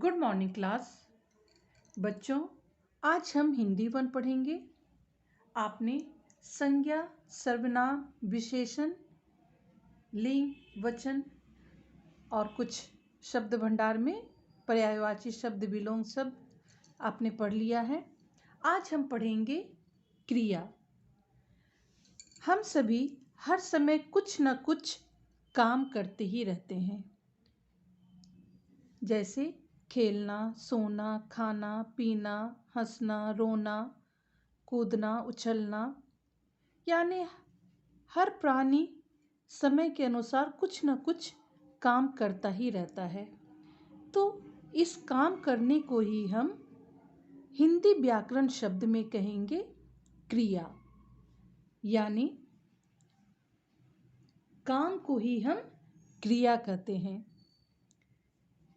Good morning class. बच्चों, आज हम हिंदी 1 पढ़ेंगे। आपने संज्ञा, सर्वनाम, विशेषण, लिंग, वचन और कुछ शब्द भंडार में पर्यायवाची शब्द, विलोम शब्द आपने पढ़ लिया है। आज हम पढ़ेंगे क्रिया। हम सभी हर समय कुछ न कुछ काम करते ही रहते हैं, जैसे खेलना, सोना, खाना, पीना, हंसना, रोना, कूदना, उछलना। यानी हर प्राणी समय के अनुसार कुछ न कुछ काम करता ही रहता है। तो इस काम करने को ही हम हिंदी व्याकरण शब्द में कहेंगे क्रिया। यानी काम को ही हम क्रिया कहते हैं।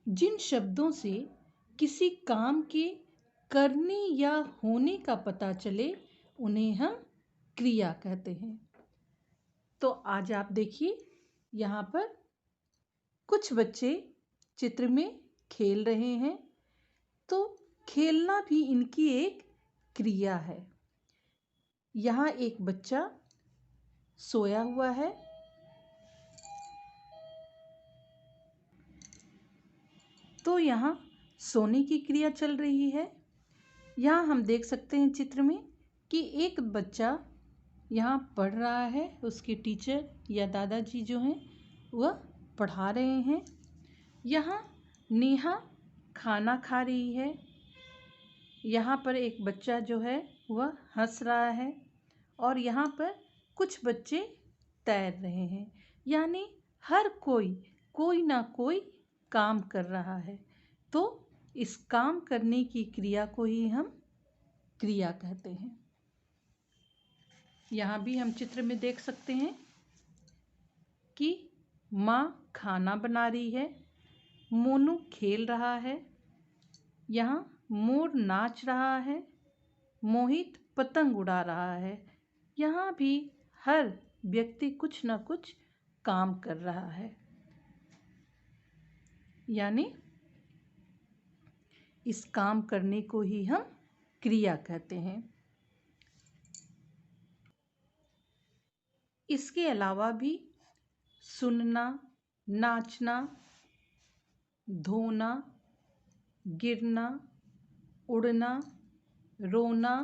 जिन शब्दों से किसी काम के करने या होने का पता चले उन्हें हम क्रिया कहते हैं। तो आज आप देखिए, यहाँ पर कुछ बच्चे चित्र में खेल रहे हैं। तो खेलना भी इनकी एक क्रिया है। यहाँ एक बच्चा सोया हुआ है। तो यहाँ सोने की क्रिया चल रही है। यहाँ हम देख सकते हैं चित्र में कि एक बच्चा यहाँ पढ़ रहा है। उसके टीचर या दादाजी जो हैं वह पढ़ा रहे हैं। यहाँ नेहा खाना खा रही है। यहाँ पर एक बच्चा जो है वह हंस रहा है और यहाँ पर कुछ बच्चे तैर रहे हैं। यानी हर कोई ना कोई काम कर रहा है। तो इस काम करने की क्रिया को ही हम क्रिया कहते हैं। यहाँ भी हम चित्र में देख सकते हैं कि माँ खाना बना रही है, मोनू खेल रहा है, यहाँ मोर नाच रहा है, मोहित पतंग उड़ा रहा है। यहाँ भी हर व्यक्ति कुछ न कुछ काम कर रहा है। यानी इस काम करने को ही हम क्रिया कहते हैं। इसके अलावा भी सुनना, नाचना, धोना, गिरना, उड़ना, रोना,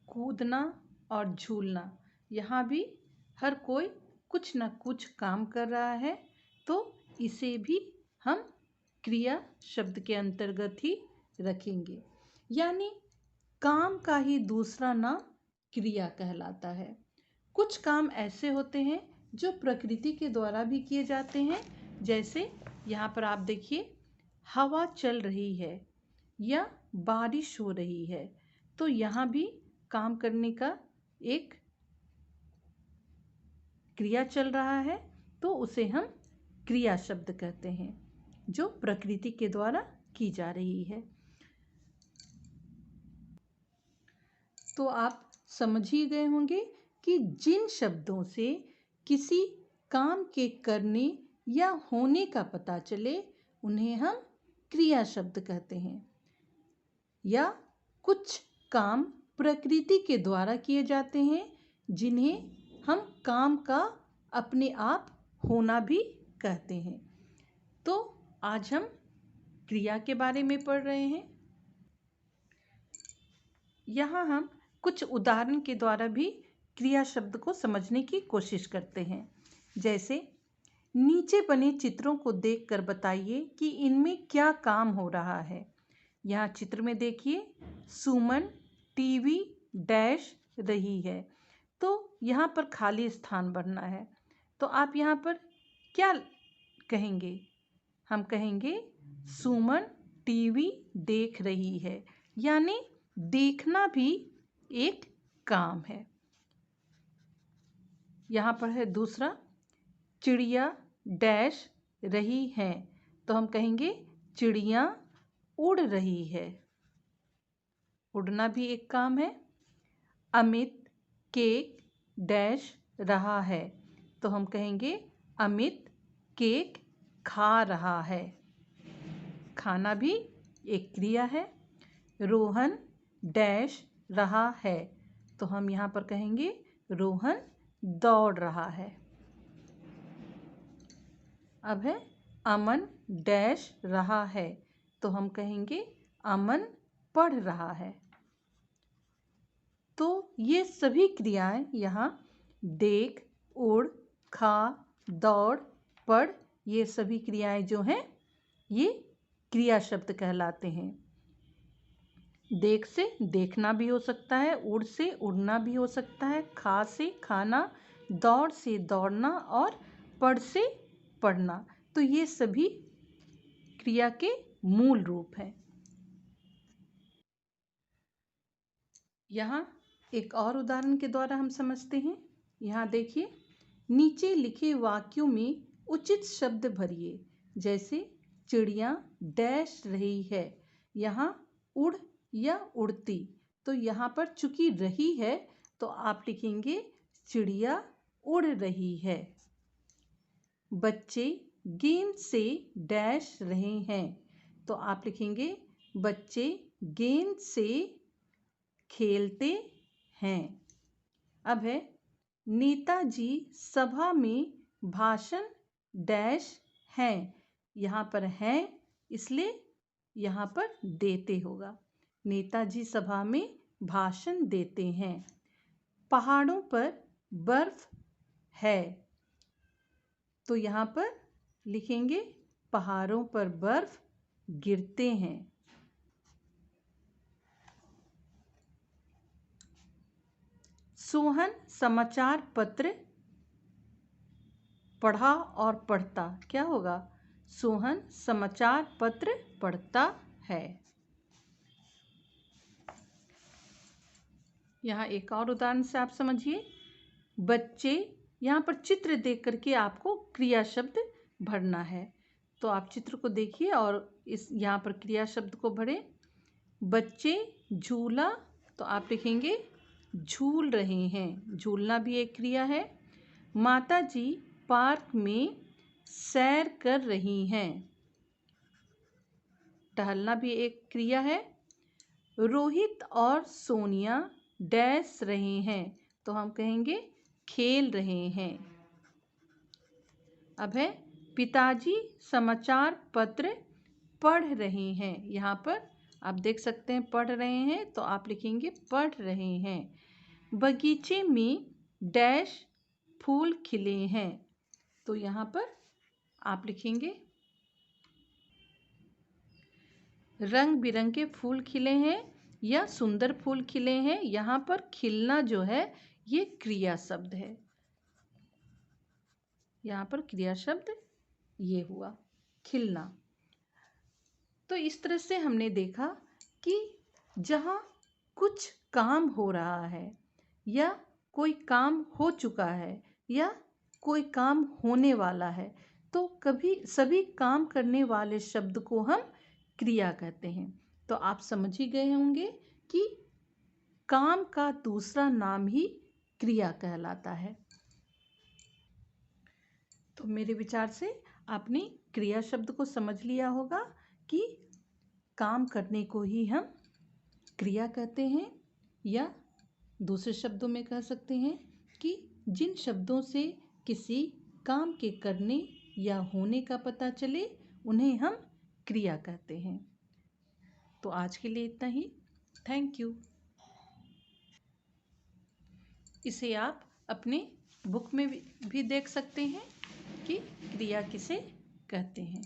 कूदना और झूलना, यहाँ भी हर कोई कुछ न कुछ काम कर रहा है। तो इसे भी हम क्रिया शब्द के अंतर्गत ही रखेंगे। यानी काम का ही दूसरा नाम क्रिया कहलाता है। कुछ काम ऐसे होते हैं जो प्रकृति के द्वारा भी किए जाते हैं। जैसे यहाँ पर आप देखिए, हवा चल रही है या बारिश हो रही है। तो यहाँ भी काम करने का एक क्रिया चल रहा है। तो उसे हम क्रिया शब्द कहते हैं, जो प्रकृति के द्वारा की जा रही है। तो आप समझ ही गए होंगे कि जिन शब्दों से किसी काम के करने या होने का पता चले उन्हें हम क्रिया शब्द कहते हैं। या कुछ काम प्रकृति के द्वारा किए जाते हैं जिन्हें हम काम का अपने आप होना भी कहते हैं। तो आज हम क्रिया के बारे में पढ़ रहे हैं। यहाँ हम कुछ उदाहरण के द्वारा भी क्रिया शब्द को समझने की कोशिश करते हैं। जैसे नीचे बने चित्रों को देखकर बताइए कि इनमें क्या काम हो रहा है। यहाँ चित्र में देखिए, सुमन टीवी डैश रही है। तो यहाँ पर खाली स्थान भरना है। तो आप यहाँ पर क्या कहेंगे? हम कहेंगे सुमन टीवी देख रही है। यानी देखना भी एक काम है। यहाँ पर है दूसरा, चिड़िया डैश रही है। तो हम कहेंगे चिड़िया उड़ रही है। उड़ना भी एक काम है। अमित केक डैश रहा है। तो हम कहेंगे अमित केक खा रहा है। खाना भी एक क्रिया है। रोहन डैश रहा है, तो हम यहाँ पर कहेंगे रोहन दौड़ रहा है। अब है अमन डैश रहा है, तो हम कहेंगे अमन पढ़ रहा है। तो ये सभी क्रियाएं यहाँ देख, उड़, खा, दौड़, पढ़, ये सभी क्रियाएं जो हैं ये क्रिया शब्द कहलाते हैं। देख से देखना भी हो सकता है, उड़ से उड़ना भी हो सकता है, खा से खाना, दौड़ से दौड़ना और पढ़ से पढ़ना। तो ये सभी क्रिया के मूल रूप हैं। यहाँ एक और उदाहरण के द्वारा हम समझते हैं। यहाँ देखिए, नीचे लिखे वाक्यों में उचित शब्द भरिए। जैसे चिड़िया डैश रही है, यहाँ उड़ या उड़ती। तो यहाँ पर चूंकि रही है तो आप लिखेंगे चिड़िया उड़ रही है। बच्चे गेंद से डैश रहे हैं, तो आप लिखेंगे बच्चे गेंद से खेलते हैं। अब है नेताजी सभा में भाषण डैश हैं, यहाँ पर हैं इसलिए यहाँ पर देते होगा। नेताजी सभा में भाषण देते हैं। पहाड़ों पर बर्फ है, तो यहाँ पर लिखेंगे पहाड़ों पर बर्फ गिरते हैं। सोहन समाचार पत्र पढ़ा और पढ़ता, क्या होगा? सोहन समाचार पत्र पढ़ता है। यहाँ एक और उदाहरण से आप समझिए। बच्चे, यहाँ पर चित्र देख करके आपको क्रिया शब्द भरना है। तो आप चित्र को देखिए और इस यहाँ पर क्रिया शब्द को भरें। बच्चे झूला, तो आप लिखेंगे झूल रहे हैं, झूलना भी एक क्रिया है। माताजी पार्क में सैर कर रही हैं, टहलना भी एक क्रिया है। रोहित और सोनिया डैश रहे हैं, तो हम कहेंगे खेल रहे हैं। अब है पिताजी समाचार पत्र पढ़ रहे हैं, यहाँ पर आप देख सकते हैं पढ़ रहे हैं, तो आप लिखेंगे पढ़ रहे हैं। बगीचे में डैश फूल खिले हैं, तो यहाँ पर आप लिखेंगे रंग बिरंगे फूल खिले हैं या सुंदर फूल खिले हैं। यहाँ पर खिलना जो है ये क्रिया शब्द है। यहाँ पर क्रिया शब्द ये हुआ खिलना। तो इस तरह से हमने देखा कि जहाँ कुछ काम हो रहा है या कोई काम हो चुका है या कोई काम होने वाला है, तो कभी सभी काम करने वाले शब्द को हम क्रिया कहते हैं। तो आप समझ ही गए होंगे कि काम का दूसरा नाम ही क्रिया कहलाता है। तो मेरे विचार से आपने क्रिया शब्द को समझ लिया होगा कि काम करने को ही हम क्रिया कहते हैं, या दूसरे शब्दों में कह सकते हैं कि जिन शब्दों से किसी काम के करने या होने का पता चले उन्हें हम क्रिया कहते हैं। तो आज के लिए इतना ही। Thank you. इसे आप अपने बुक में भी देख सकते हैं कि क्रिया किसे कहते हैं।